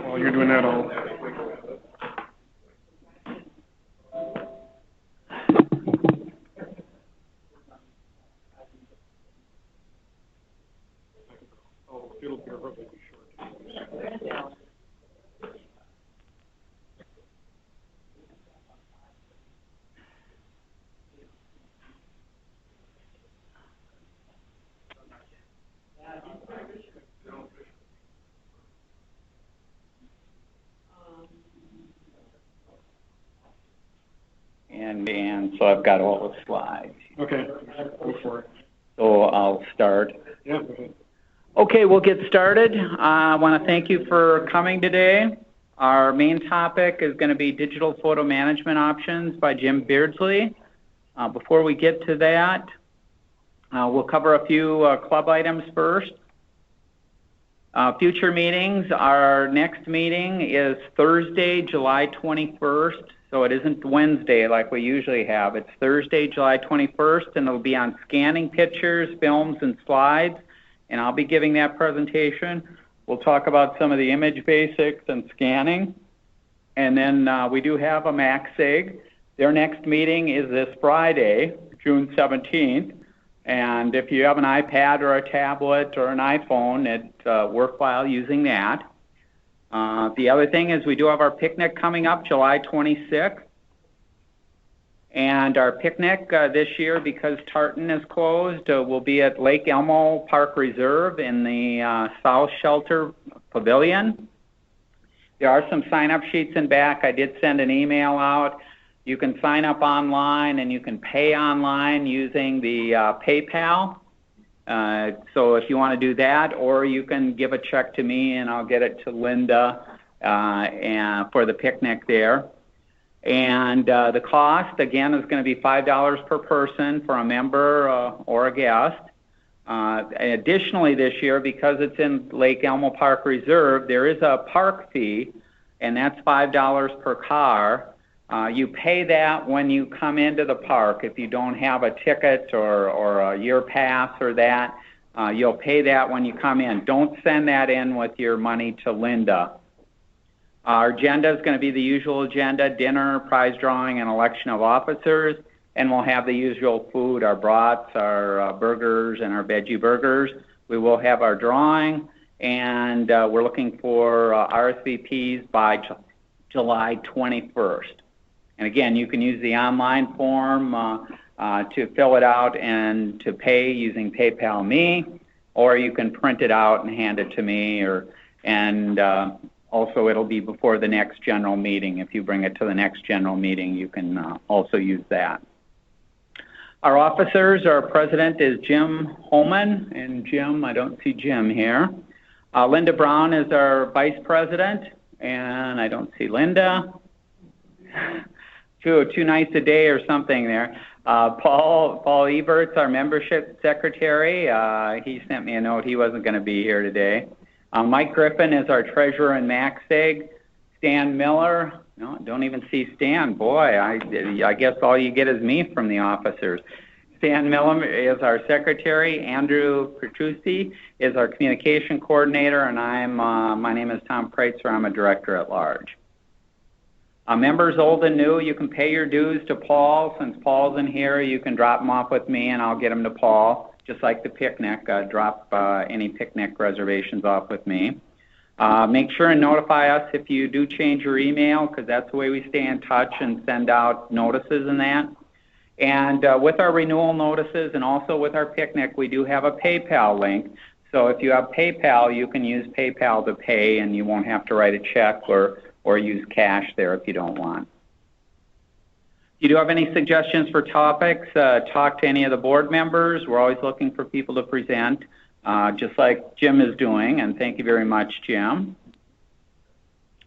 While you're doing that, I'll... It'll be relatively short. And so I've got all the slides. Okay, go for it. So I'll start. Yeah, go ahead. Okay, we'll get started. I want to thank you for coming today. Our main topic is going to be digital photo management options by Jim Beardsley. Before we get to that, we'll cover a few club items first. Future meetings, our next meeting is Thursday, July 21st. So it isn't Wednesday like we usually have. It's Thursday, July 21st, and it'll be on scanning pictures, films, and slides. And I'll be giving that presentation. We'll talk about some of the image basics and scanning. And then we do have a MaxSig. Their next meeting is this Friday, June 17th. And if you have an iPad or a tablet or an iPhone, it's worthwhile using that. The other thing is we do have our picnic coming up July 26th. And our picnic this year, because Tartan is closed, will be at Lake Elmo Park Reserve in the South Shelter Pavilion. There are some sign-up sheets in back. I did send an email out. You can sign up online and you can pay online using the PayPal. So if you want to do that, or you can give a check to me and I'll get it to Linda and for the picnic there. And the cost, again, is going to be $5 per person for a member or a guest. Additionally, this year, because it's in Lake Elmo Park Reserve, there is a park fee, and that's $5 per car. You pay that when you come into the park. If you don't have a ticket or a year pass or that, you'll pay that when you come in. Don't send that in with your money to Linda. Our agenda is going to be the usual agenda: dinner, prize drawing, and election of officers. And we'll have the usual food, our brats, our burgers, and our veggie burgers. We will have our drawing, and we're looking for RSVPs by July 21st. And again, you can use the online form to fill it out and to pay using PayPal Me, or you can print it out and hand it to me, and also it'll be before the next general meeting. If you bring it to the next general meeting, you can also use that. Our officers, our president is Jim Holman, and Jim, I don't see Jim here. Linda Brown is our vice president, and I don't see Linda. Too nice a day or something there. Paul Everts, our membership secretary. He sent me a note. He wasn't going to be here today. Mike Griffin is our treasurer and MaxSig. Stan Miller. No, don't even see Stan. Boy, I guess all you get is me from the officers. Stan Miller is our secretary. Andrew Petrucci is our communication coordinator, and my name is Tom Kreitzer. I'm a director at large. Members old and new, you can pay your dues to Paul. Since Paul's in here, you can drop them off with me and I'll get them to Paul. Just like the picnic, drop any picnic reservations off with me. Make sure and notify us if you do change your email, because that's the way we stay in touch and send out notices and that. And with our renewal notices and also with our picnic, we do have a PayPal link. So if you have PayPal, you can use PayPal to pay and you won't have to write a check or use cash there if you don't want. If you do have any suggestions for topics, talk to any of the board members. We're always looking for people to present, just like Jim is doing, and thank you very much, Jim.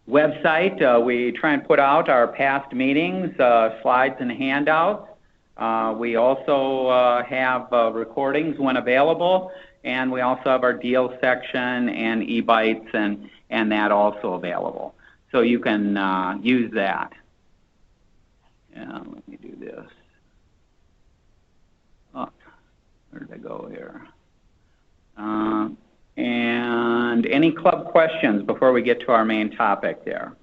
Website, we try and put out our past meetings, slides and handouts. We also have recordings when available, and we also have our deal section and e-bites and that also available. so you can use that. Yeah, let me do this. Oh, where did I go here? And any club questions before we get to our main topic there?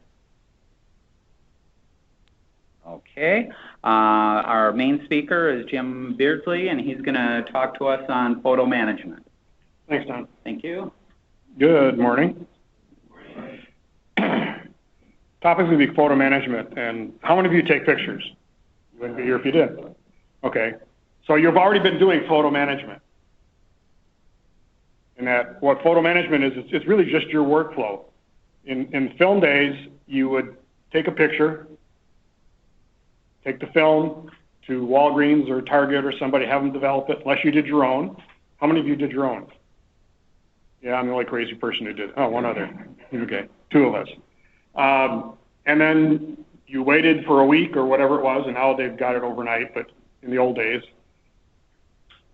Okay. Our main speaker is Jim Beardsley, and he's going to talk to us on photo management. Thanks, Don. Thank you. Good morning. Topic will be photo management, and how many of you take pictures? You wouldn't be here if you did. Okay. So you've already been doing photo management. And that what photo management is, it's really just your workflow. In film days, you would take a picture, take the film to Walgreens or Target or somebody, have them develop it, unless you did your own. How many of you did your own? Yeah, I'm the only crazy person who did. Oh, one other. Okay, two of us. And then you waited for a week or whatever it was, and now they've got it overnight, but in the old days.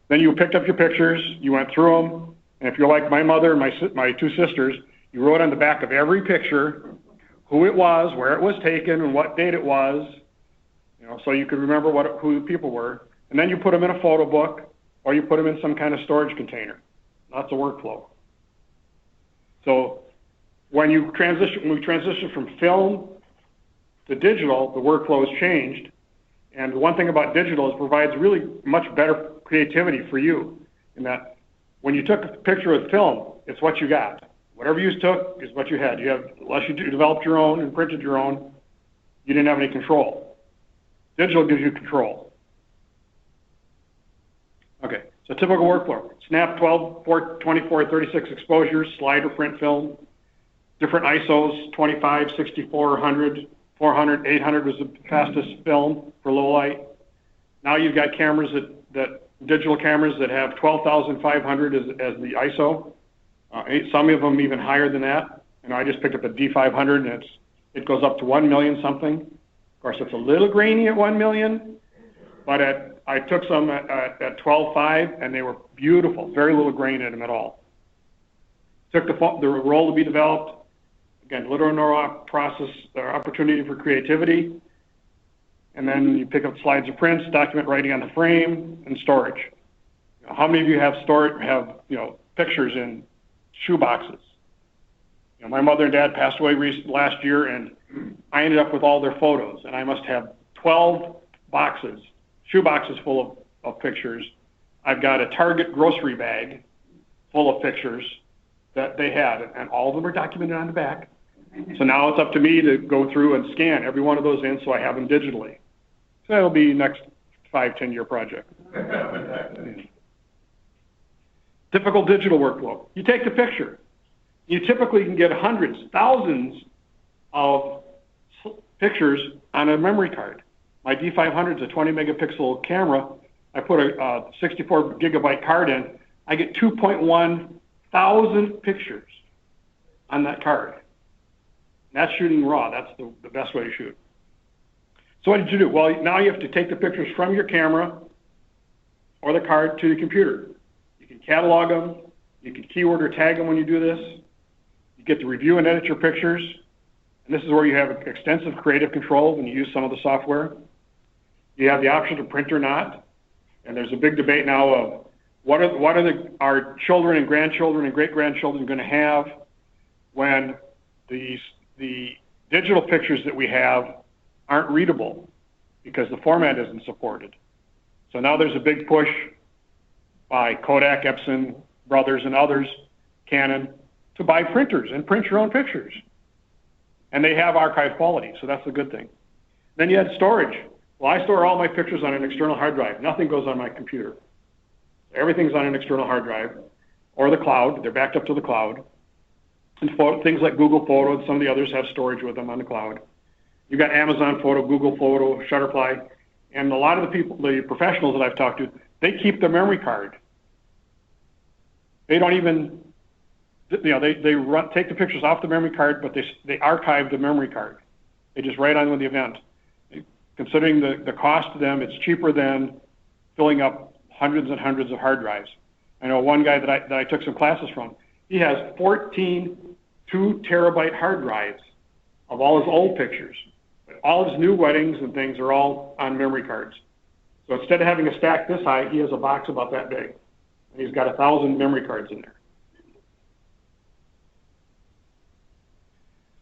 Then you picked up your pictures, you went through them, and if you're like my mother and my two sisters, you wrote on the back of every picture who it was, where it was taken, and what date it was, so you could remember who the people were. And then you put them in a photo book, or you put them in some kind of storage container. That's a workflow. So when we transition from film to digital, the workflow has changed. And the one thing about digital is it provides really much better creativity for you, in that when you took a picture with film, it's what you got. Whatever you took is what you had. Unless you developed your own and printed your own, you didn't have any control. Digital gives you control. Okay, so typical workflow. Snap 12, 24, 36 exposures, slide or print film, different ISOs, 25, 64, 100, 400, 800 was the fastest film for low light. Now you've got cameras digital cameras that have 12,500 as the ISO. Some of them even higher than that. I just picked up a D500, and it goes up to 1 million something. Of course, it's a little grainy at 1 million, but I took some at 12.5, and they were beautiful. Very little grain in them at all. Took the roll to be developed. Again, literal neural process, opportunity for creativity. And then you pick up slides of prints, document writing on the frame, and storage. How many of you have pictures in shoe boxes? My mother and dad passed away last year, and I ended up with all their photos, and I must have 12 shoe boxes full of pictures. I've got a Target grocery bag full of pictures that they had, and all of them are documented on the back. So now it's up to me to go through and scan every one of those in so I have them digitally. So that'll be next 5-10 year project. Typical digital workflow. You take the picture. You typically can get hundreds, thousands of pictures on a memory card. My D500 is a 20 megapixel camera. I put a 64 gigabyte card in. I get 2.1 thousand pictures on that card. That's shooting raw. That's the best way to shoot. So what did you do? Well, now you have to take the pictures from your camera or the card to the computer. You can catalog them. You can keyword or tag them when you do this. You get to review and edit your pictures. And this is where you have extensive creative control when you use some of the software. You have the option to print or not. And there's a big debate now of what are our children and grandchildren and great-grandchildren going to have when the digital pictures that we have aren't readable because the format isn't supported. So now there's a big push by Kodak, Epson, Brothers, and others, Canon, to buy printers and print your own pictures. And they have archive quality, so that's a good thing. Then you had storage. Well, I store all my pictures on an external hard drive. Nothing goes on my computer. Everything's on an external hard drive or the cloud. They're backed up to the cloud. And things like Google Photo and some of the others have storage with them on the cloud. You've got Amazon Photo, Google Photo, Shutterfly, and a lot of the professionals that I've talked to, they keep their memory card. They don't even, they take the pictures off the memory card, but they archive the memory card. They just write on with the event. Considering the cost to them, it's cheaper than filling up hundreds and hundreds of hard drives. I know one guy that I took some classes from, he has 14 2 terabyte hard drives of all his old pictures. But all his new weddings and things are all on memory cards. So instead of having a stack this high, he has a box about that big. And he's got 1,000 memory cards in there.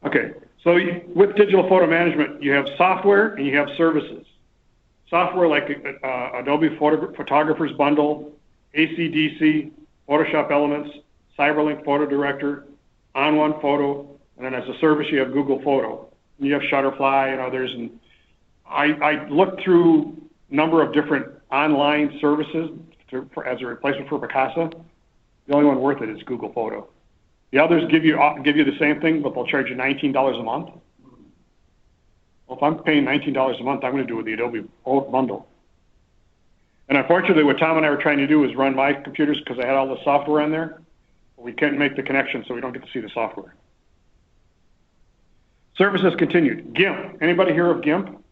Okay, so with digital photo management, you have software and you have services. Software like Adobe Photographer's Bundle, ACDC, Photoshop Elements, Cyberlink Photo Director, On1 Photo, and then as a service you have Google Photo. And you have Shutterfly and others. And I looked through a number of different online services as a replacement for Picasa. The only one worth it is Google Photo. The others give you the same thing, but they'll charge you $19 a month. Well, if I'm paying $19 a month, I'm going to do it with the Adobe bundle. And unfortunately, what Tom and I were trying to do is run my computers because I had all the software on there. But we can't make the connection, so we don't get to see the software. Services continued. GIMP. Anybody hear of GIMP?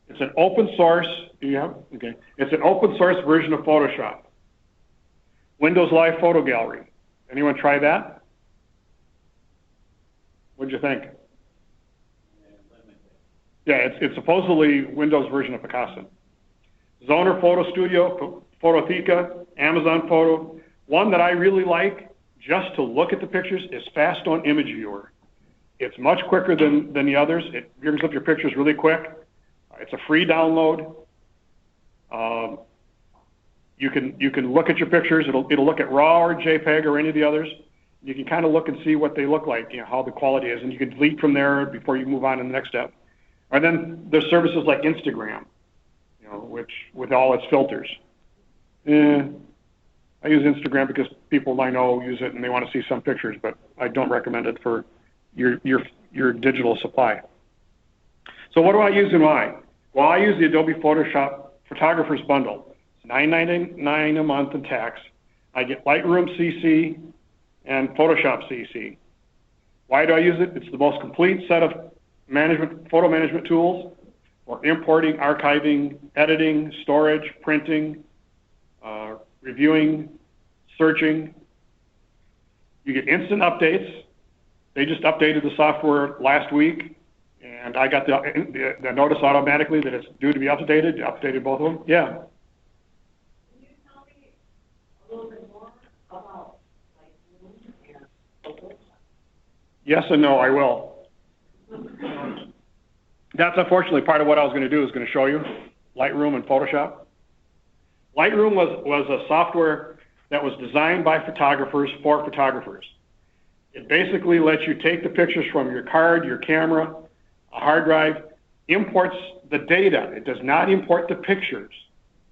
It's an open source. Yeah. Okay. It's an open source version of Photoshop. Windows Live Photo Gallery. Anyone try that? What'd you think? Yeah, it's supposedly Windows version of Picasa. Zoner Photo Studio, Phototheca, Amazon Photo. One that I really like, just to look at the pictures, is Fast on Image Viewer. It's much quicker than the others. It brings up your pictures really quick. It's a free download. You can look at your pictures. It'll look at RAW or JPEG or any of the others. You can kind of look and see what they look like, how the quality is, and you can delete from there before you move on to the next step. And then there's services like Instagram, which with all its filters. I use Instagram because people I know use it and they want to see some pictures, but I don't recommend it for your digital supply. So what do I use and why? Well, I use the Adobe Photoshop Photographer's Bundle. It's $9.99 a month in tax. I get Lightroom CC and Photoshop CC. Why do I use it? It's the most complete set of photo management tools for importing, archiving, editing, storage, printing, reviewing, searching. You get instant updates. They just updated the software last week, and I got the notice automatically that it's due to be updated. Updated both of them. Yeah. Can you tell me a little bit more about Lightroom and Photoshop? Yes and no, I will. That's unfortunately part of what I was going to do, is going to show you Lightroom and Photoshop. Lightroom was a software that was designed by photographers for photographers. It basically lets you take the pictures from your card, your camera, a hard drive, imports the data. It does not import the pictures.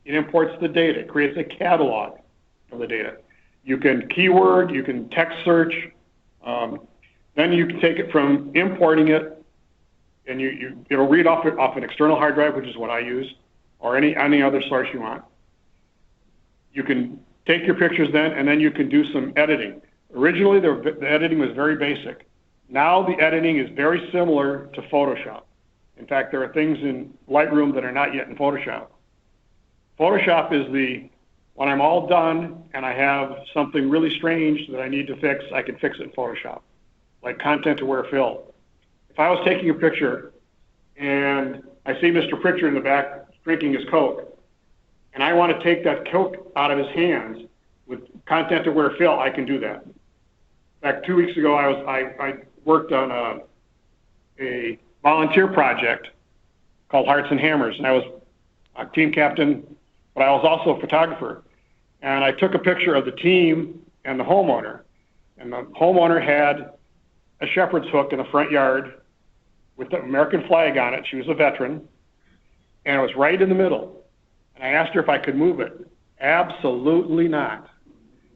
It imports the data. It creates a catalog of the data. You can keyword, you can text search. Then you can take it from importing it, and it'll read off an external hard drive, which is what I use, or any other source you want. You can take your pictures then, and then you can do some editing. Originally, the editing was very basic. Now the editing is very similar to Photoshop. In fact, there are things in Lightroom that are not yet in Photoshop. Photoshop is when I'm all done and I have something really strange that I need to fix, I can fix it in Photoshop, like content-aware fill. If I was taking a picture and I see Mr. Pritchard in the back drinking his Coke, and I want to take that Coke out of his hands with content-aware fill, I can do that. In fact, 2 weeks ago, I worked on a volunteer project called Hearts and Hammers, and I was a team captain, but I was also a photographer. And I took a picture of the team and the homeowner, and the homeowner had a shepherd's hook in the front yard with the American flag on it. She was a veteran, and it was right in the middle. And I asked her if I could move it. Absolutely not.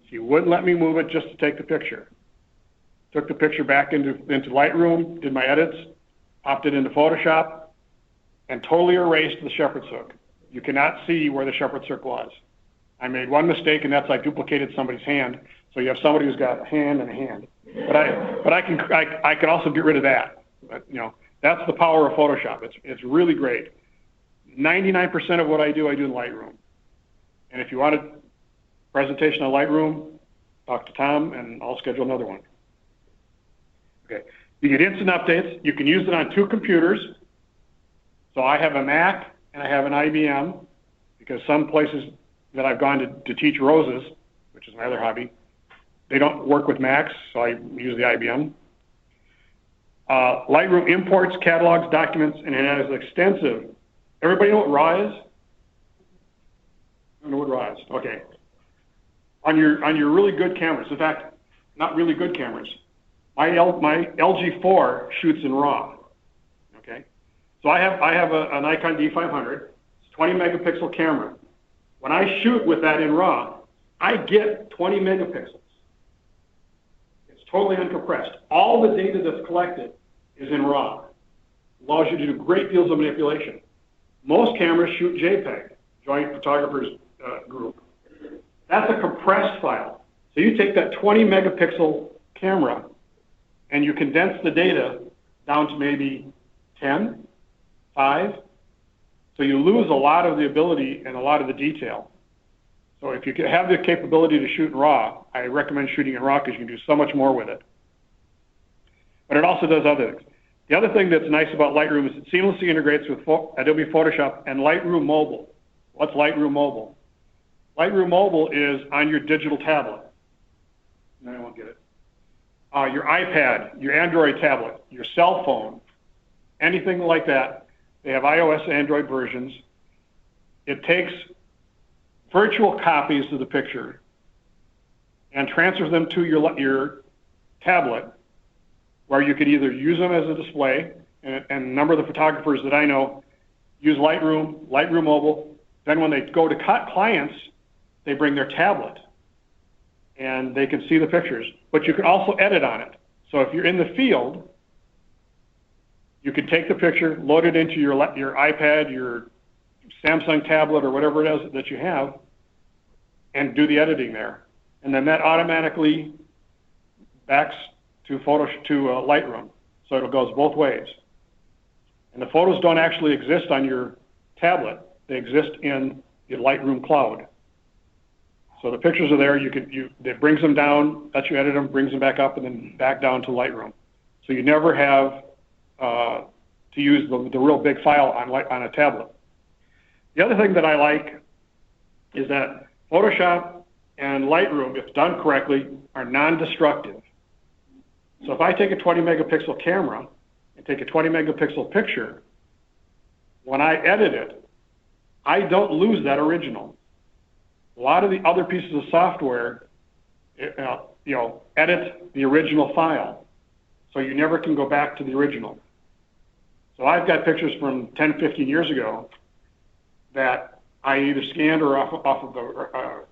She wouldn't let me move it just to take the picture. Took the picture back into Lightroom, did my edits, popped it into Photoshop, and totally erased the shepherd's hook. You cannot see where the shepherd's hook was. I made one mistake, and that's I duplicated somebody's hand. So you have somebody who's got a hand and a hand. But I can also get rid of that. But that's the power of Photoshop. It's really great. 99% of what I do in Lightroom. And if you want a presentation on Lightroom, talk to Tom, and I'll schedule another one. Okay. You get instant updates. You can use it on 2 computers. So I have a Mac and I have an IBM, because some places that I've gone to teach roses, which is my other hobby, they don't work with Macs, so I use the IBM. Lightroom imports, catalogs, documents, and it has extensive. Everybody know what RAW is? I don't know what RAW is. Okay. On your really good cameras, in fact, not really good cameras, my LG4 shoots in RAW. Okay. So I have a Nikon D500. It's a 20 megapixel camera. When I shoot with that in RAW, I get 20 megapixels. It's totally uncompressed. All the data that's collected is in RAW. Allows you to do great deals of manipulation. Most cameras shoot JPEG, Joint Photographers Group. That's a compressed file. So you take that 20 megapixel camera and you condense the data down to maybe 10, 5. So you lose a lot of the ability and a lot of the detail. So if you have the capability to shoot in RAW, I recommend shooting in RAW because you can do so much more with it. But it also does other things. The other thing that's nice about Lightroom is it seamlessly integrates with Adobe Photoshop and Lightroom Mobile. What's Lightroom Mobile? Lightroom Mobile is on your digital tablet. No, I won't get it. Your iPad, your Android tablet, your cell phone, anything like that. They have iOS and Android versions. It takes virtual copies of the picture and transfers them to your tablet, where you could either use them as a display, and a number of the photographers that I know use Lightroom Mobile. Then when they go to clients, they bring their tablet, and they can see the pictures. But you can also edit on it. So if you're in the field, you can take the picture, load it into your iPad, your Samsung tablet, or whatever it is that you have, and do the editing there. And then that automatically backs to Lightroom. So it goes both ways. And the photos don't actually exist on your tablet. They exist in the Lightroom cloud. So the pictures are there. It brings them down, lets you edit them, brings them back up, and then back down to Lightroom. So you never have to use the real big file on a tablet. The other thing that I like is that Photoshop and Lightroom, if done correctly, are non-destructive. So if I take a 20 megapixel camera and take a 20 megapixel picture, when I edit it, I don't lose that original. A lot of the other pieces of software, edit the original file. So you never can go back to the original. So I've got pictures from 10, 15 years ago that I either scanned or off of the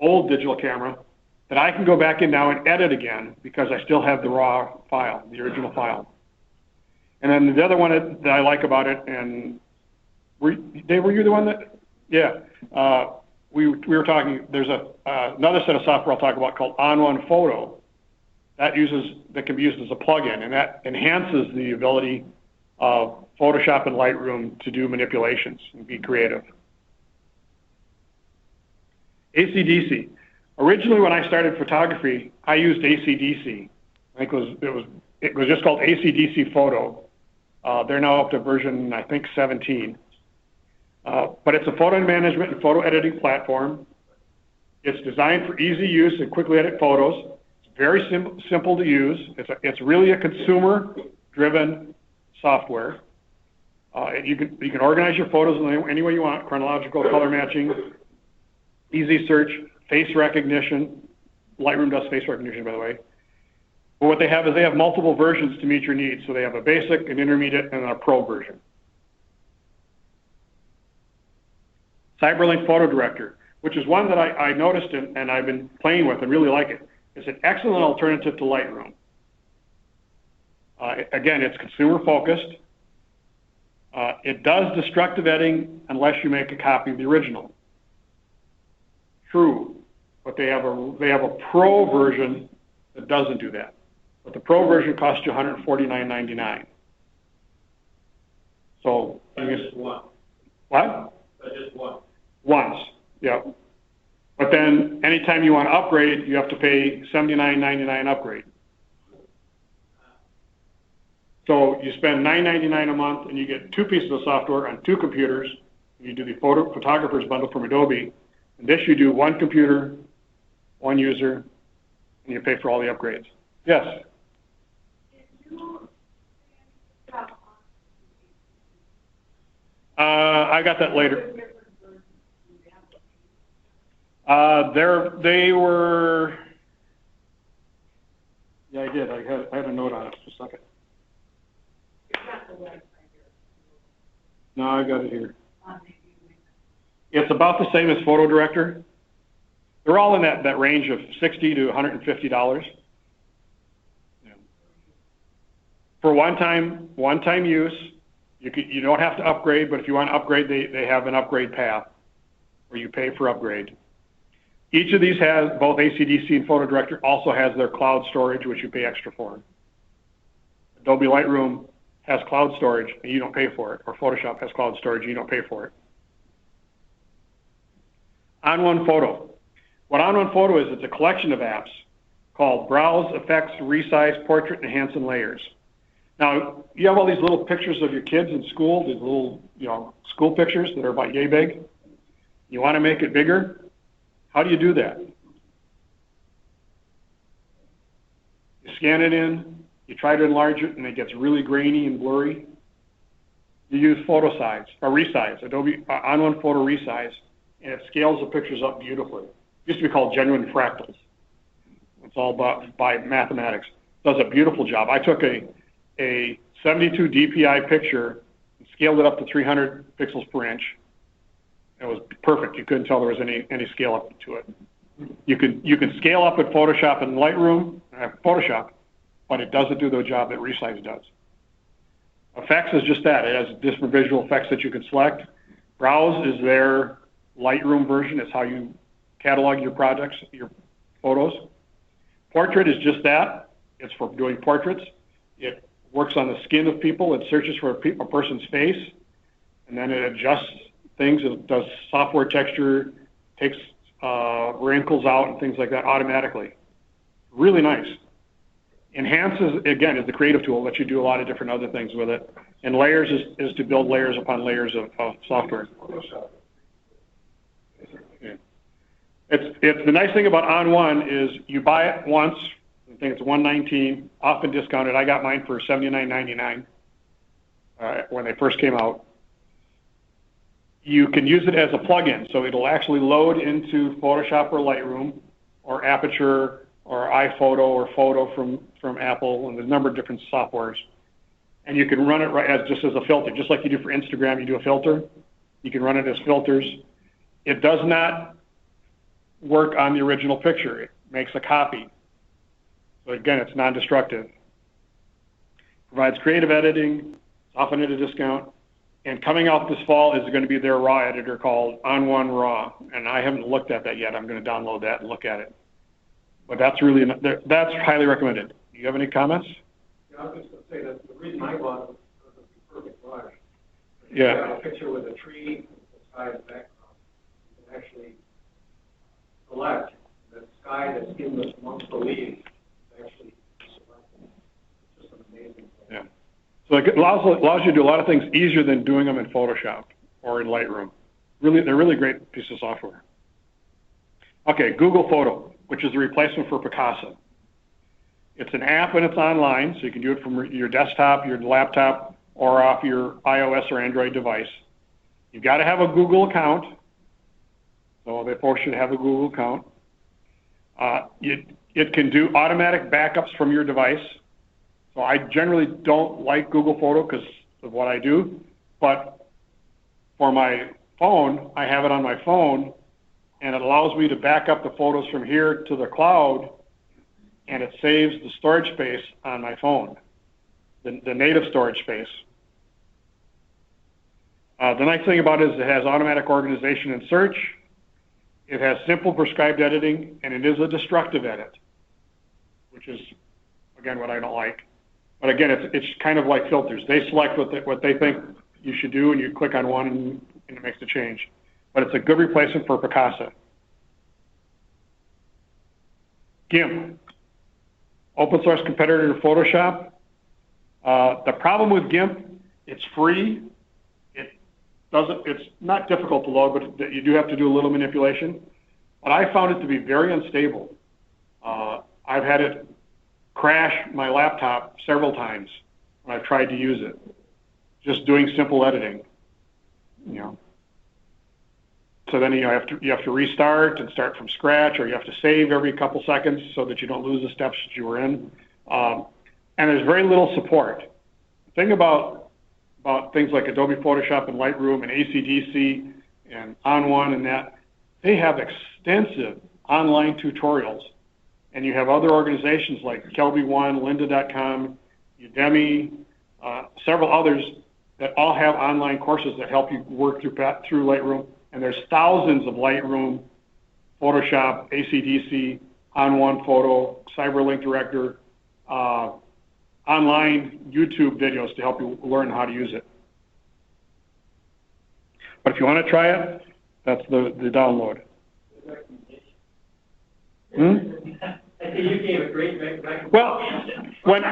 old digital camera that I can go back in now and edit again because I still have the raw file, the original file. And then the other one that I like about it, and Dave, were you the one that? Yeah. We were talking, there's another set of software I'll talk about called On1 Photo that can be used as a plugin, and that enhances the ability of Photoshop and Lightroom to do manipulations and be creative. AC/DC. Originally, when I started photography, I used AC/DC. I think it was just called AC/DC Photo. They're now up to version, I think, 17. But it's a photo management and photo editing platform. It's designed for easy use and quickly edit photos. It's very simple to use. It's really a consumer-driven software. You can organize your photos any way you want: chronological, color matching, easy search, face recognition. Lightroom does face recognition, by the way. But what they have is they have multiple versions to meet your needs. So they have a basic, an intermediate, and a pro version. CyberLink Photo Director, which is one that I noticed and I've been playing with and really like it. It's an excellent alternative to Lightroom. Again, it's consumer-focused. It does destructive editing unless you make a copy of the original. True, but they have a pro version that doesn't do that. But the pro version costs you $149.99. So just one. What? Just one. Once, yeah. But then anytime you want to upgrade, you have to pay $79.99 upgrade. So you spend $9.99 a month and you get 2 pieces of software on 2 computers. You do the photographer's bundle from Adobe. And this you do 1 computer, 1 user, and you pay for all the upgrades. Yes? I got that later. They were, yeah, I did. I had a note on it. Just a second. No, I got it here. It's about the same as Photo Director. They're all in that range of $60 to $150. Yeah. For one-time use, you don't have to upgrade, but if you want to upgrade, they have an upgrade path where you pay for upgrade. Each of these has, both AC/DC and Photo Director also has their cloud storage, which you pay extra for. Adobe Lightroom has cloud storage and you don't pay for it, or Photoshop has cloud storage and you don't pay for it. On-One Photo. What On-One Photo is, it's a collection of apps called Browse, Effects, Resize, Portrait, Enhance, and Layers. Now, you have all these little pictures of your kids in school, these little, school pictures that are about yay big. You want to make it bigger? How do you do that? You scan it in, you try to enlarge it, and it gets really grainy and blurry. You use Photo Size, or Resize, Adobe On-One Photo Resize, and it scales the pictures up beautifully. It used to be called genuine fractals. It's all by mathematics. It does a beautiful job. I took a 72 DPI picture and scaled it up to 300 pixels per inch. It was perfect. You couldn't tell there was any scale up to it. You can scale up at Photoshop and Lightroom, Photoshop, but it doesn't do the job that Resize does. Effects is just that. It has different visual effects that you can select. Browse is their Lightroom version. It's how you catalog your projects, your photos. Portrait is just that. It's for doing portraits. It works on the skin of people. It searches for a person's face, and then it adjusts things. It does software texture, takes wrinkles out and things like that automatically. Really nice. Enhances, again, is the creative tool. Lets you do a lot of different other things with it. And layers is to build layers upon layers of software. Yeah. It's the nice thing about On-One is you buy it once. I think it's $119, often discounted. I got mine for $79.99 when they first came out. You can use it as a plug-in, so it'll actually load into Photoshop or Lightroom or Aperture or iPhoto or Photo from Apple, and there's a number of different softwares. And you can run it just as a filter, just like you do for Instagram. You do a filter. You can run it as filters. It does not work on the original picture. It makes a copy. So again, it's non-destructive. Provides creative editing, it's often at a discount. And coming out this fall is going to be their RAW editor called On-One RAW. And I haven't looked at that yet. I'm going to download that and look at it. But that's highly recommended. Do you have any comments? Yeah, I was just going to say that the reason I bought it was because of the perfect brush. Yeah. You have a picture with a tree, the sky in the background. You can actually select the sky that's in amongst the leaves. Actually selected. It's just an amazing thing. Yeah. So it allows you to do a lot of things easier than doing them in Photoshop or in Lightroom. They're really great piece of software. Okay, Google Photo, which is the replacement for Picasa. It's an app and it's online, so you can do it from your desktop, your laptop, or off your iOS or Android device. You've got to have a Google account, so they force you to have a Google account. It can do automatic backups from your device. So I generally don't like Google Photo because of what I do, but for my phone, I have it on my phone, and it allows me to back up the photos from here to the cloud, and it saves the storage space on my phone, the native storage space. The nice thing about it is it has automatic organization and search. It has simple prescribed editing, and it is a destructive edit, which is, again, what I don't like. But again, it's kind of like filters. They select what they think you should do, and you click on one, and it makes the change. But it's a good replacement for Picasa. GIMP, open source competitor to Photoshop. The problem with GIMP, it's free. It's not difficult to load, but you do have to do a little manipulation. But I found it to be very unstable. I've had it crash my laptop several times when I've tried to use it, just doing simple editing. So then you have to restart and start from scratch, or you have to save every couple seconds so that you don't lose the steps that you were in. And there's very little support. The thing about things like Adobe Photoshop and Lightroom and AC/DC and On1 and that, they have extensive online tutorials. And you have other organizations like KelbyOne, Lynda.com, Udemy, several others that all have online courses that help you work through Lightroom. And there's thousands of Lightroom, Photoshop, AC/DC, On1 Photo, CyberLink Director, online YouTube videos to help you learn how to use it. But if you want to try it, that's the download. I think you gave a great recommendation. Well, when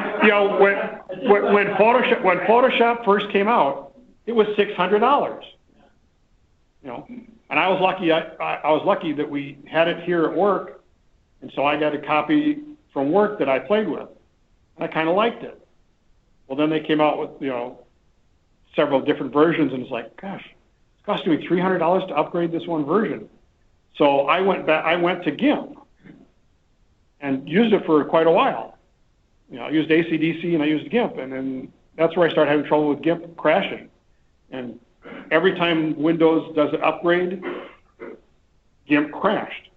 Photoshop first came out, it was $600. And I was lucky. I was lucky that we had it here at work, and so I got a copy from work that I played with. I kind of liked it. Well, then they came out with, several different versions, and it's like, gosh, it's costing me $300 to upgrade this one version. So I went to GIMP and used it for quite a while. I used AC/DC and I used GIMP, and then that's where I started having trouble with GIMP crashing. And every time Windows does an upgrade, GIMP crashed.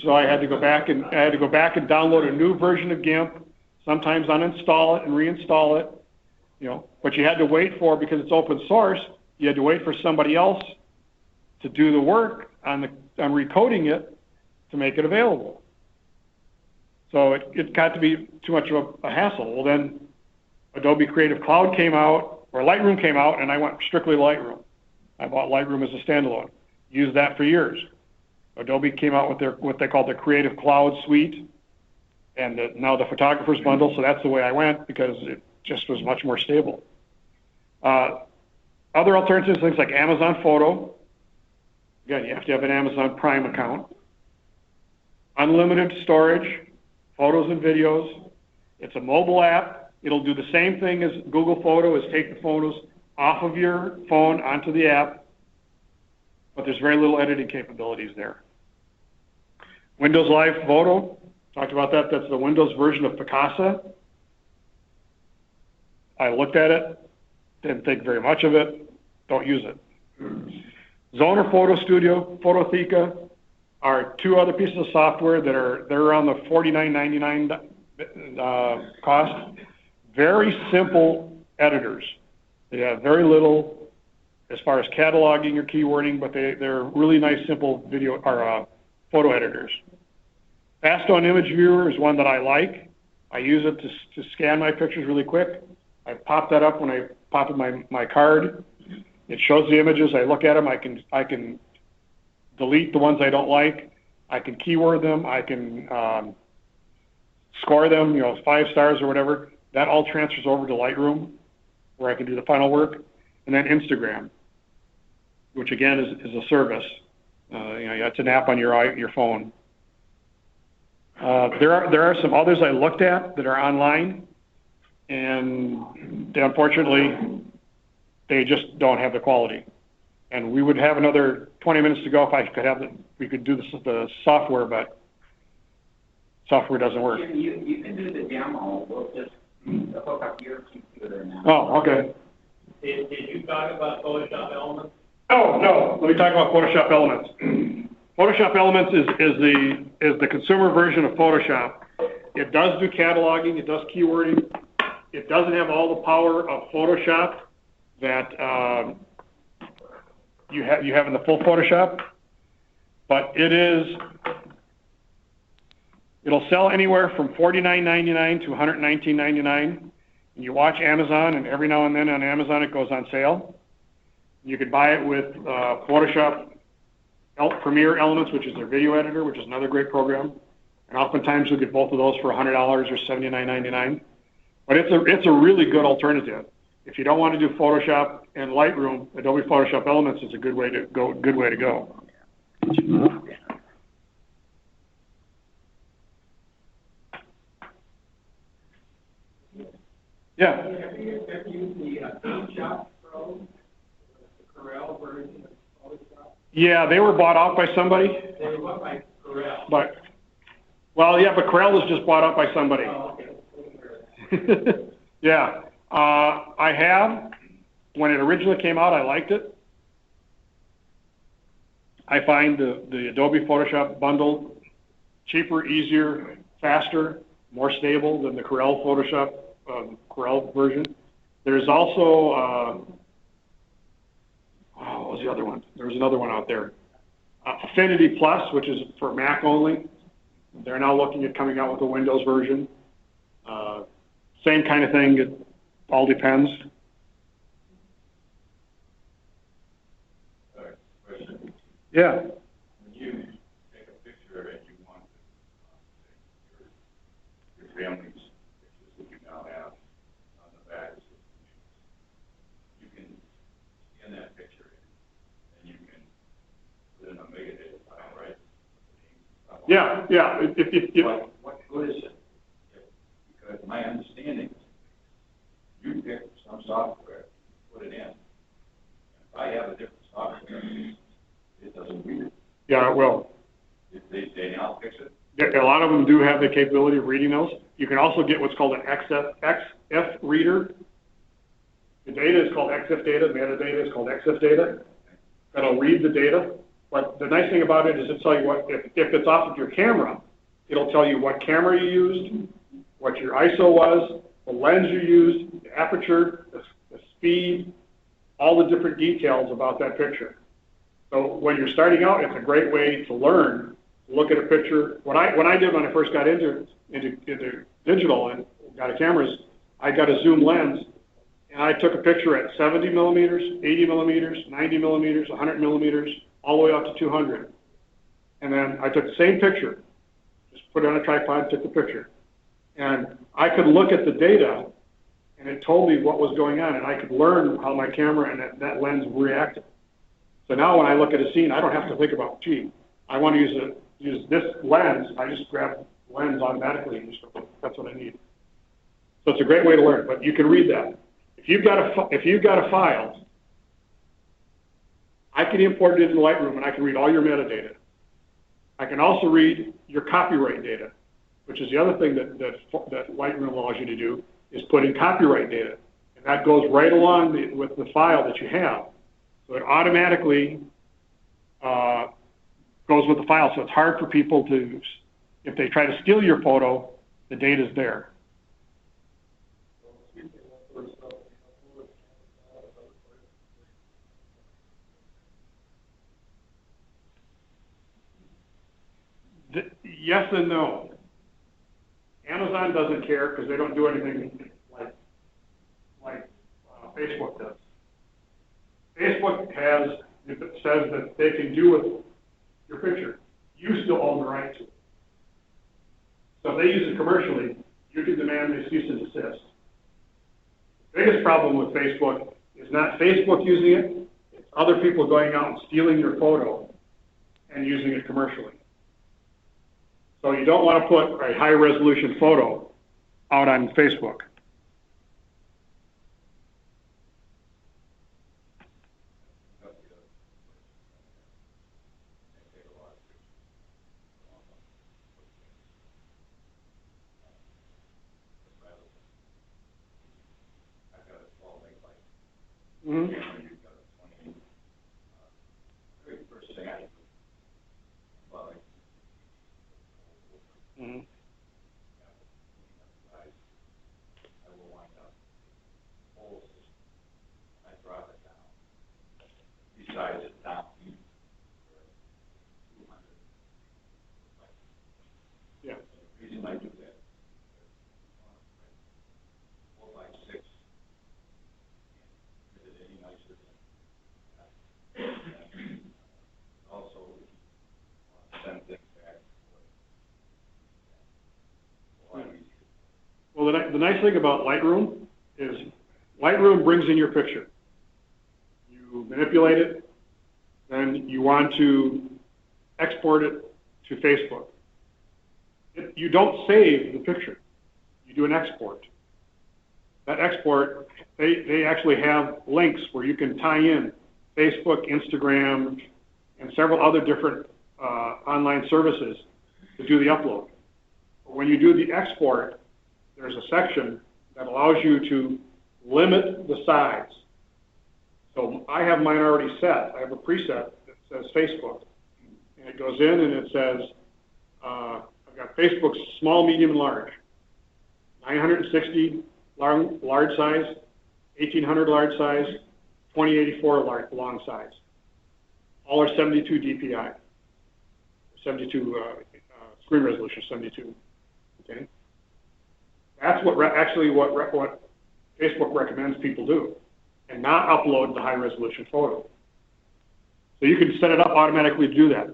So I had to go back and download a new version of GIMP. Sometimes uninstall it and reinstall it, but you had to wait because it's open source, you had to wait for somebody else to do the work on recoding it to make it available. So it got to be too much of a hassle. Well, then Adobe Creative Cloud came out, or Lightroom came out, and I went strictly to Lightroom. I bought Lightroom as a standalone, used that for years. Adobe came out with what they call the Creative Cloud Suite, and now the Photographer's Bundle, so that's the way I went because it just was much more stable. Other alternatives, things like Amazon Photo. Again, you have to have an Amazon Prime account. Unlimited storage, photos and videos. It's a mobile app. It'll do the same thing as Google Photo, is take the photos off of your phone onto the app, but there's very little editing capabilities there. Windows Live Photo. Talked about that. That's the Windows version of Picasa. I looked at it, didn't think very much of it, don't use it. Zoner Photo Studio, Phototheca are two other pieces of software they're around the $49.99 cost. Very simple editors. They have very little as far as cataloging or keywording, but they're really nice, simple video or photo editors. Fast-on Image Viewer is one that I like. I use it to scan my pictures really quick. I pop that up when I pop in my card. It shows the images. I look at them. I can delete the ones I don't like. I can keyword them. I can score them, 5 stars or whatever. That all transfers over to Lightroom, where I can do the final work. And then Instagram, which again is a service. It's an app on your phone. There are some others I looked at that are online, and unfortunately, they just don't have the quality. And we would have another 20 minutes to go if we could do the software, but software doesn't work. You can do the demo. We'll just hook up your computer now. Oh, okay. Did you talk about Photoshop Elements? Oh, no. Let me talk about Photoshop Elements. Photoshop Elements is the consumer version of Photoshop. It does do cataloging. It does keywording. It doesn't have all the power of Photoshop that you have in the full Photoshop, but it'll sell anywhere from $49.99 to $119.99. And you watch Amazon, and every now and then on Amazon it goes on sale. You could buy it with Photoshop Premiere Elements, which is their video editor, which is another great program. And oftentimes you'll get both of those for $100 or $79.99. But it's a really good alternative. If you don't want to do Photoshop and Lightroom, Adobe Photoshop Elements is a good way to go. Yeah. Have you used the Photoshop Pro, the Corel version of Photoshop? Yeah, they were bought out by somebody. They were bought by Corel. But Corel was just bought out by somebody. Oh, okay. Yeah. I have. When it originally came out, I liked it. I find the Adobe Photoshop bundle cheaper, easier, faster, more stable than the Corel Photoshop Corel version. There's also what was the other one? There was another one out there, Affinity Plus, which is for Mac only. They're now looking at coming out with a Windows version. Same kind of thing. It all depends. Question. Yeah. When you take a picture and you want your family's pictures that you now have on the back, you can scan that picture in, and you can put it in a megadata file, right? Yeah, yeah. What good is it? Because my understanding is you pick some software, put it in. If I have a different software, it doesn't read it. Yeah, it will. They now fix it. A lot of them do have the capability of reading those. You can also get what's called an XF reader. The data is called XF data. Metadata is called XF data. That'll read the data. But the nice thing about it is it'll tell you what, if it's off of your camera, it'll tell you what camera you used, what your ISO was, the lens you used, the aperture, the speed, all the different details about that picture. So when you're starting out, it's a great way to learn, to look at a picture. What I did when I first got into digital and got a cameras, I got a zoom lens, and I took a picture at 70 millimeters, 80 millimeters, 90 millimeters, 100 millimeters, all the way up to 200. And then I took the same picture, just put it on a tripod, took the picture. And I could look at the data, and it told me what was going on, and I could learn how my camera and that lens reacted. So now when I look at a scene, I don't have to think about, gee, I want to use this lens. I just grab the lens automatically, and just that's what I need. So it's a great way to learn, but you can read that. If you've got a file, I can import it into Lightroom, and I can read all your metadata. I can also read your copyright data, which is the other thing that Lightroom allows you to do, is put in copyright data. And that goes right along with the file that you have. So it automatically goes with the file. So it's hard for people to, if they try to steal your photo, the data's there. Yes and no. Amazon doesn't care because they don't do anything like Facebook does. Facebook says that they can do with your picture. You still own the right to it. So if they use it commercially, you can demand a cease and desist. The biggest problem with Facebook is not Facebook using it, it's other people going out and stealing your photo and using it commercially. So you don't want to put a high-resolution photo out on Facebook. Mm-hmm. Mm-hmm. Size it down. Yeah. The reason I do that, 4 by 6, is it any nicer nice thing about Lightroom is Lightroom brings in your picture. You manipulate it, then you want to export it to Facebook. You don't save the picture. You do an export. That export, they actually have links where you can tie in Facebook, Instagram, and several other different online services to do the upload. But when you do the export, there's a section that allows you to limit the size. So I have mine already set. I have a preset that says Facebook. And it goes in and it says, I've got Facebook's small, medium, and large. 960 large size, 1800 large size, 2084 long size. All are 72 DPI, 72 screen resolution, 72. Okay, that's what what Facebook recommends people do, and not upload the high resolution photo. So you can set it up automatically to do that.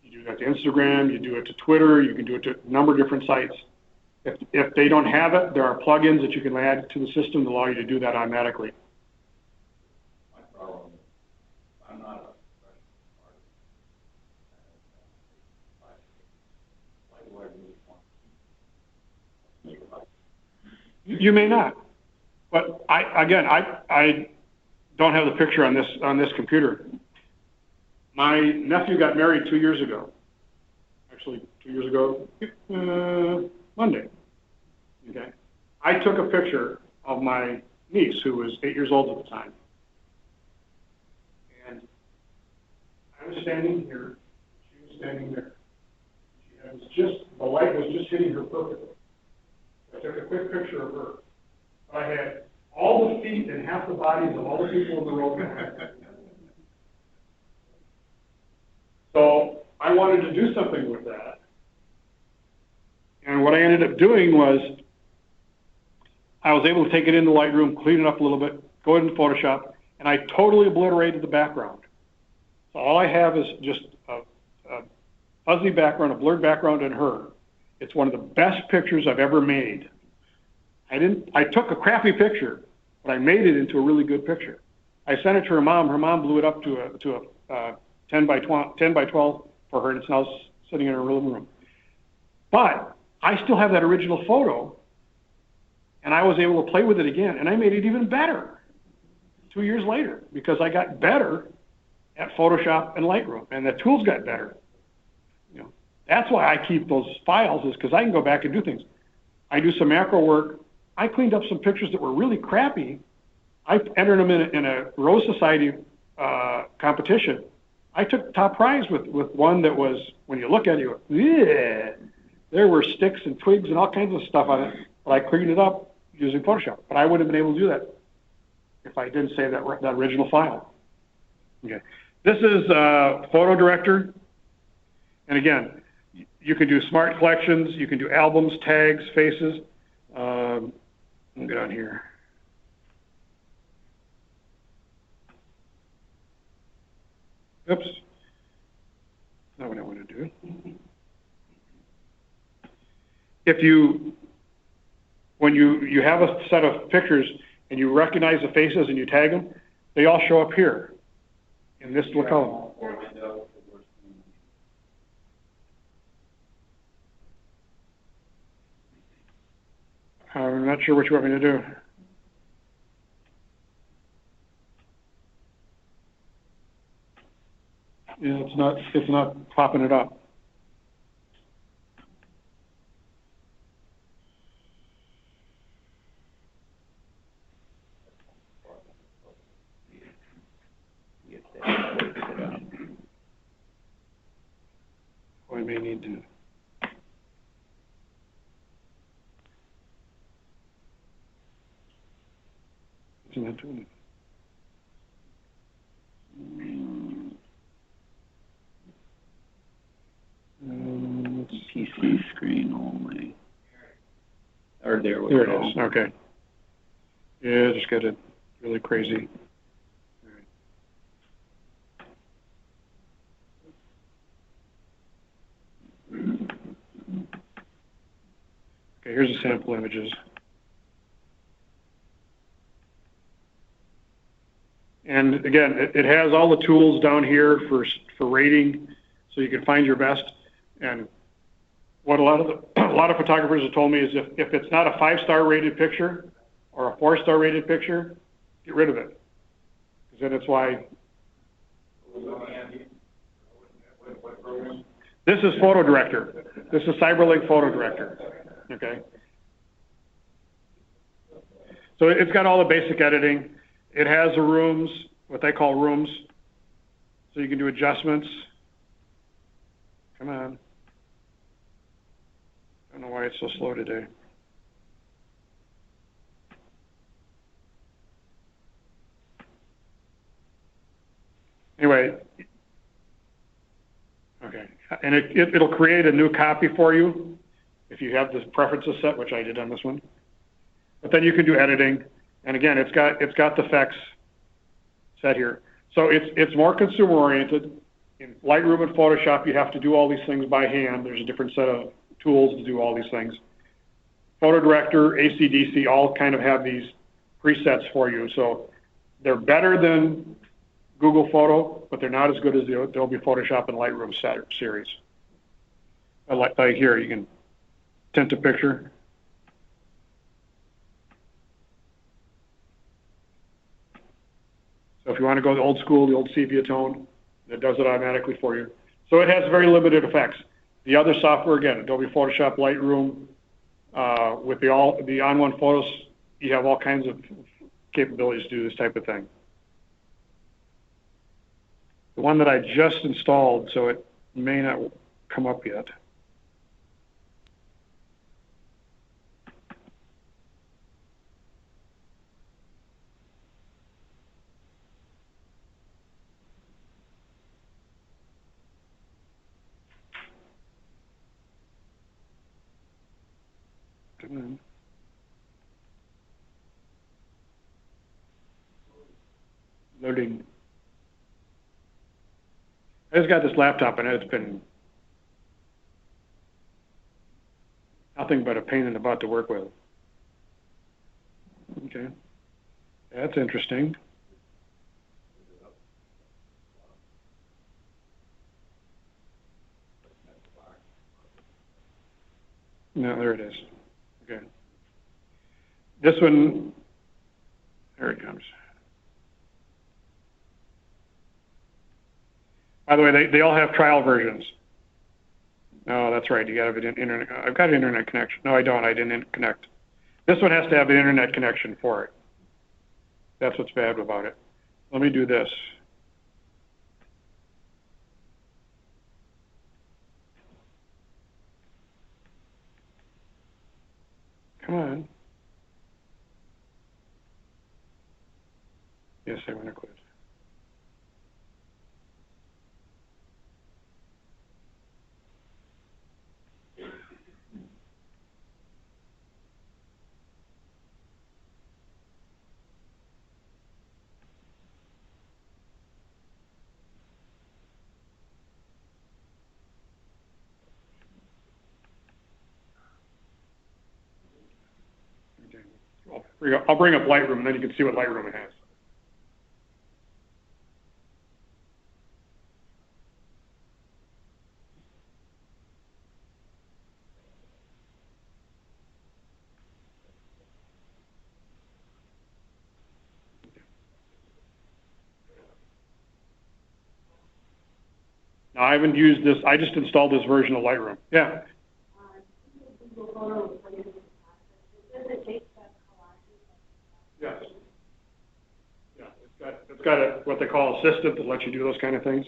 You do that to Instagram, you do it to Twitter, you can do it to a number of different sites. If they don't have it, there are plugins that you can add to the system that allow you to do that automatically. My problem is, I'm not a professional artist. Why do I really want to make it up? You may not, but I don't have the picture on this computer. My nephew got married 2 years ago. Actually, 2 years ago, Monday. Okay, I took a picture of my niece who was 8 years old at the time, and I was standing here. She was standing there. The light was just hitting her perfectly. I took a quick picture of her. I had all the feet and half the bodies of all the people in the row behind me. So I wanted to do something with that. And what I ended up doing was I was able to take it into Lightroom, clean it up a little bit, go into Photoshop, and I totally obliterated the background. So all I have is just a fuzzy background, a blurred background in her. It's one of the best pictures I've ever made. I took a crappy picture, but I made it into a really good picture. I sent it to her mom. Her mom blew it up to a 10 by 12 for her, and it's now sitting in her living room. But I still have that original photo, and I was able to play with it again, and I made it even better 2 years later because I got better at Photoshop and Lightroom, and the tools got better. That's why I keep those files, is because I can go back and do things. I do some macro work. I cleaned up some pictures that were really crappy. I entered them in a Rose Society competition. I took top prize with one that was, when you look at it, you go, yeah. There were sticks and twigs and all kinds of stuff on it, but I cleaned it up using Photoshop. But I wouldn't have been able to do that if I didn't save that original file. Okay, this is Photo Director, and again, you can do smart collections, you can do albums, tags, faces. Let me get on here. Oops, not what I want to do. When you have a set of pictures and you recognize the faces and you tag them, they all show up here in this little column. I'm not sure what you want me to do. Yeah, it's not popping it up. I may need to. Isn't that doing it? PC screen only. Or there we There go. it is. Okay. Yeah, just got it really crazy. Okay, here's the sample images. And again, it has all the tools down here for rating, so you can find your best. And what a lot of photographers have told me is if it's not a 5-star rated picture or a 4-star rated picture, get rid of it. Because then it's why. What program? This is Photo Director. This is CyberLink Photo Director. Okay. So it's got all the basic editing. It has the rooms, what they call rooms, so you can do adjustments. Come on. I don't know why it's so slow today. Anyway, okay, and it'll create a new copy for you if you have the preferences set, which I did on this one. But then you can do editing, and again, it's got the effects set here. So it's more consumer oriented. In Lightroom and Photoshop, you have to do all these things by hand. There's a different set of tools to do all these things. Photo Director, ACDC, all kind of have these presets for you. So they're better than Google Photo, but they're not as good as the Adobe Photoshop and Lightroom series. Like here, you can tint a picture. So if you want to go the old school, the old sepia tone, it does it automatically for you. So it has very limited effects. The other software, again, Adobe Photoshop, Lightroom, with the on-one photos, you have all kinds of capabilities to do this type of thing. The one that I just installed, so it may not come up yet. Come on. Loading. I just got this laptop and it's been nothing but a pain in the butt to work with. Okay. That's interesting. No, there it is. Okay. This one, there it comes. By the way, they all have trial versions. Oh, that's right. You got to have an internet. I've got an internet connection. No, I don't. I didn't connect. This one has to have an internet connection for it. That's what's bad about it. Let me do this. Come on. Yes, I want to quit. I'll bring up Lightroom, and then you can see what Lightroom it has. Now, I haven't used this. I just installed this version of Lightroom. Yeah. Yes. Yeah, it's got what they call assistant that lets you do those kind of things.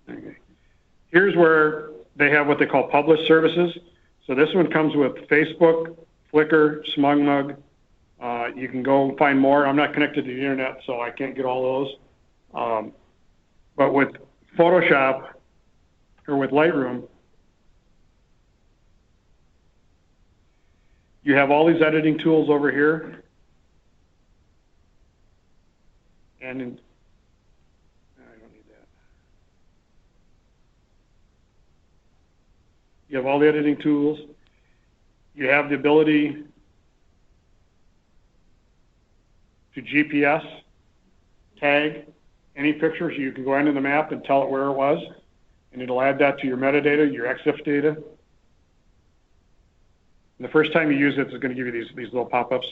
Okay. Here's where they have what they call published services. So this one comes with Facebook, Flickr, SmugMug. You can go and find more. I'm not connected to the internet, so I can't get all those. But with Photoshop or with Lightroom, you have all these editing tools over here. And I don't need that. You have all the editing tools. You have the ability to GPS, tag any picture, so you can go into the map and tell it where it was, and it'll add that to your metadata, your EXIF data. And the first time you use it, it's going to give you these little pop-ups.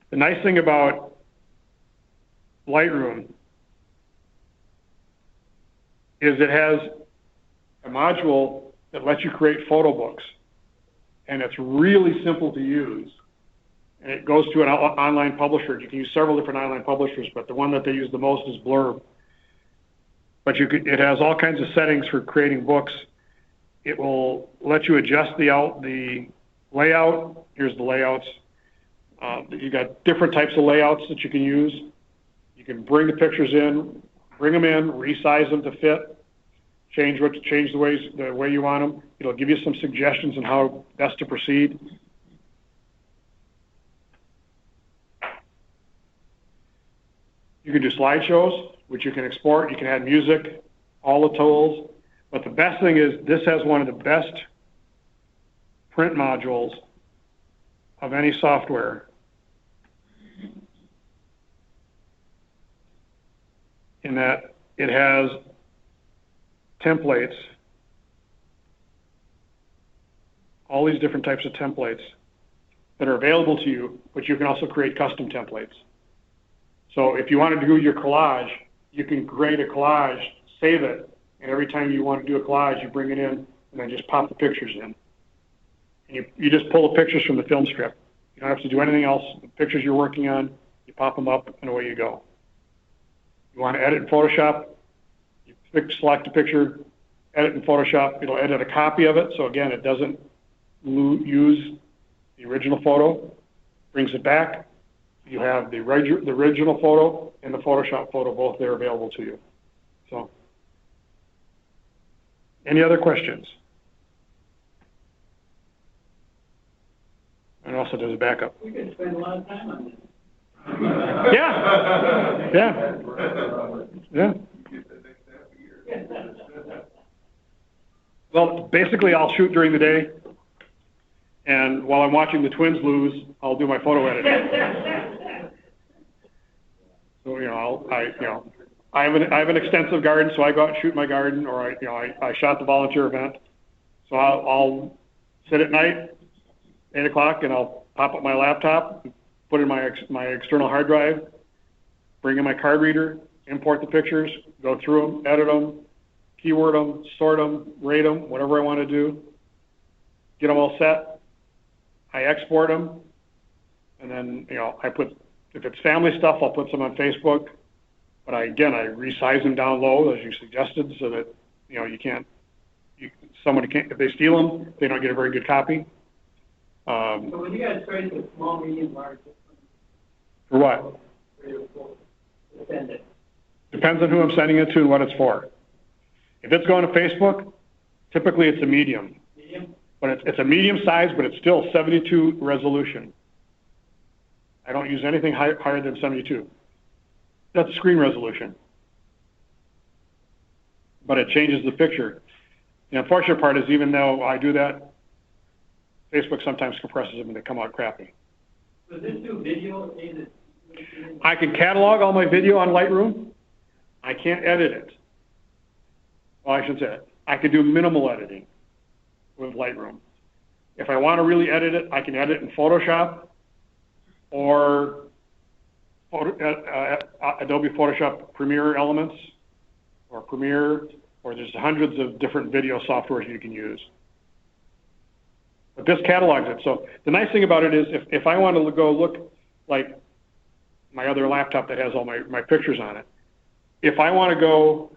The nice thing about Lightroom is it has a module that lets you create photo books, and it's really simple to use. And it goes to an online publisher. You can use several different online publishers, but the one that they use the most is Blurb. But it has all kinds of settings for creating books. It will let you adjust the layout. Here's the layouts. You got different types of layouts that you can use. You can bring the pictures in, bring them in, resize them to fit, change the way you want them. It'll give you some suggestions on how best to proceed. You can do slideshows, which you can export. You can add music, all the tools. But the best thing is this has one of the best print modules of any software. In that it has templates, all these different types of templates that are available to you, but you can also create custom templates. So if you want to do your collage, you can create a collage, save it, and every time you want to do a collage, you bring it in and then just pop the pictures in. And you just pull the pictures from the film strip. You don't have to do anything else. The pictures you're working on, you pop them up and away you go. You want to edit in Photoshop, you select a picture, edit in Photoshop. It'll edit a copy of it. So again, it doesn't use the original photo, brings it back. You have the original photo and the Photoshop photo, both there available to you. So, any other questions? And also does a backup. We could spend a lot of time on this. Yeah. Well, basically, I'll shoot during the day, and while I'm watching the Twins lose, I'll do my photo editing. So I have an extensive garden, so I go out and shoot my garden, or I shot the volunteer event. So I'll sit at night, 8 o'clock, and I'll pop up my laptop, put in my external hard drive, bring in my card reader, import the pictures, go through them, edit them, keyword them, sort them, rate them, whatever I want to do, get them all set. I export them, and then I put, if it's family stuff, I'll put some on Facebook. But I resize them down low as you suggested, so that somebody can't, if they steal them, they don't get a very good copy. So when you guys trade the small, medium, large, For what? for your send it. Depends on who I'm sending it to and what it's for. If it's going to Facebook, typically it's a medium. Medium? But it's a medium size, but it's still 72 resolution. I don't use anything higher than 72. That's screen resolution. But it changes the picture. The unfortunate part is, even though I do that, Facebook sometimes compresses them and they come out crappy. Does this do video? I can catalog all my video on Lightroom. I can't edit it. Well, I should say it. I can do minimal editing with Lightroom. If I want to really edit it, I can edit in Photoshop or Adobe Photoshop Premiere Elements or Premiere, or there's hundreds of different video softwares you can use. But this catalogs it. So the nice thing about it is, if I want to go look like my other laptop that has all my pictures on it, if I want to go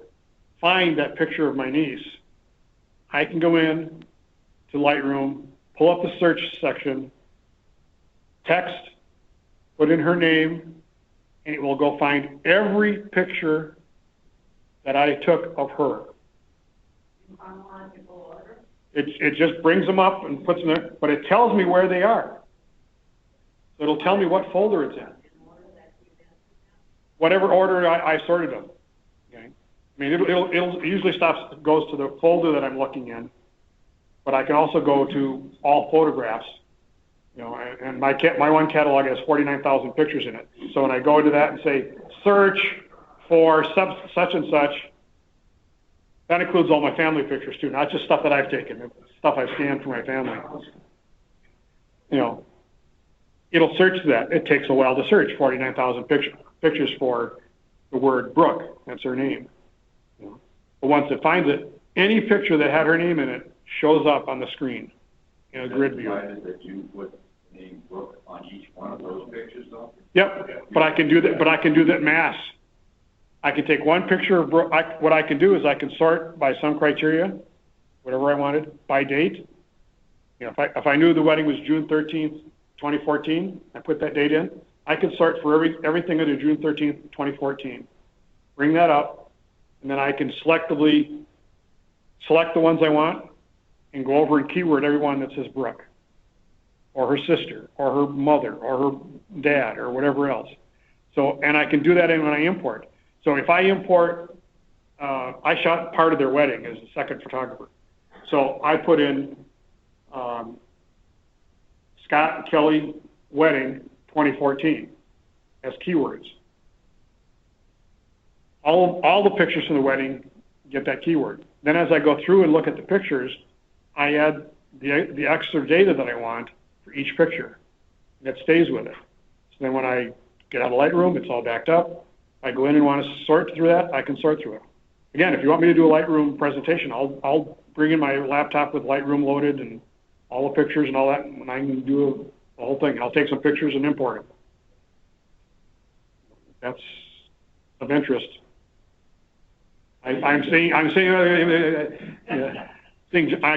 find that picture of my niece, I can go in to Lightroom, pull up the search section, text, put in her name, and it will go find every picture that I took of her. It just brings them up and puts them there, but it tells me where they are. So it'll tell me what folder it's in. Whatever order I sorted them. Okay? I mean, it'll usually goes to the folder that I'm looking in, but I can also go to all photographs You know, and my one catalog has 49,000 pictures in it. So when I go into that and say, search for such and such, that includes all my family pictures too, not just stuff that I've taken, it's stuff I've scanned for my family. You know, it'll search that. It takes a while to search 49,000 pictures for the word Brooke. That's her name. You know, but once it finds it, any picture that had her name in it shows up on the screen in a grid view. That you put the name Brooke on each one of those pictures, though? Yep, but I can do that. But I can do that mass. I can take one picture of Brooke. What I can do is I can sort by some criteria, whatever I wanted, by date. You know, if I knew the wedding was June 13th, 2014, I put that date in. I can sort for everything under June 13th, 2014. Bring that up, and then I can selectively select the ones I want and go over and keyword every one that says Brooke, or her sister, or her mother, or her dad, or whatever else. So, and I can do that when I import. So if I import, I shot part of their wedding as a second photographer. So I put in Scott and Kelly wedding 2014 as keywords. All the pictures from the wedding get that keyword. Then as I go through and look at the pictures, I add the extra data that I want for each picture. And it stays with it. So then when I get out of Lightroom, it's all backed up. If I go in and want to sort through that, I can sort through it. Again, if you want me to do a Lightroom presentation, I'll bring in my laptop with Lightroom loaded and all the pictures and all that, and I can do the whole thing. I'll take some pictures and import them. That's of interest. I'm seeing. I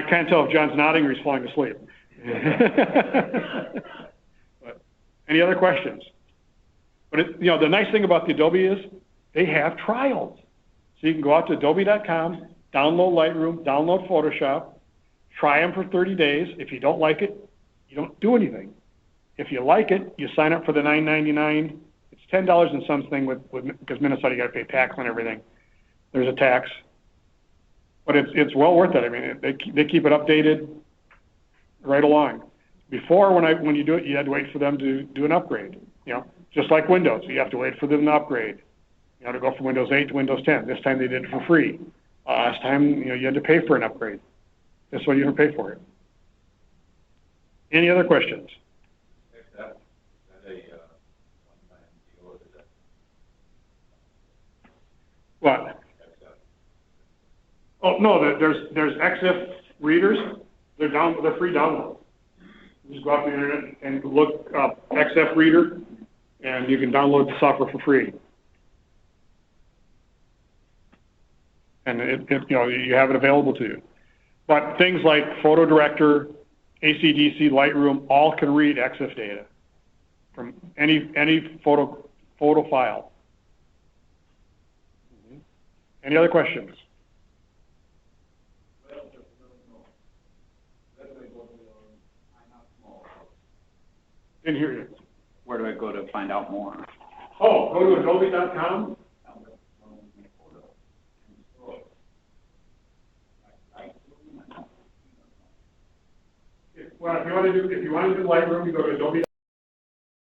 can't tell if John's nodding or he's falling asleep. But any other questions? But the nice thing about the Adobe is they have trials. So you can go out to adobe.com, download Lightroom, download Photoshop, try them for 30 days. If you don't like it, you don't do anything. If you like it, you sign up for the $9.99. It's $10 and something because Minnesota, you got to pay tax on everything. There's a tax, but it's well worth it. I mean, they keep it updated right along. Before, when you do it, you had to wait for them to do an upgrade. You know, just like Windows, you have to wait for them to upgrade. You know, to go from Windows 8 to Windows 10. This time they did it for free. Last time, you had to pay for an upgrade. This one you don't pay for it. Any other questions? What? Oh no, there's XF readers. They're free download. You just go out to the internet and look up XF reader, and you can download the software for free. And you have it available to you. But things like Photo Director, ACDC, Lightroom, all can read XF data from any photo file. Any other questions? Didn't hear you. Where do I go to find out more? Oh, go to adobe.com. Well, if you want to do Lightroom, you go to Adobe.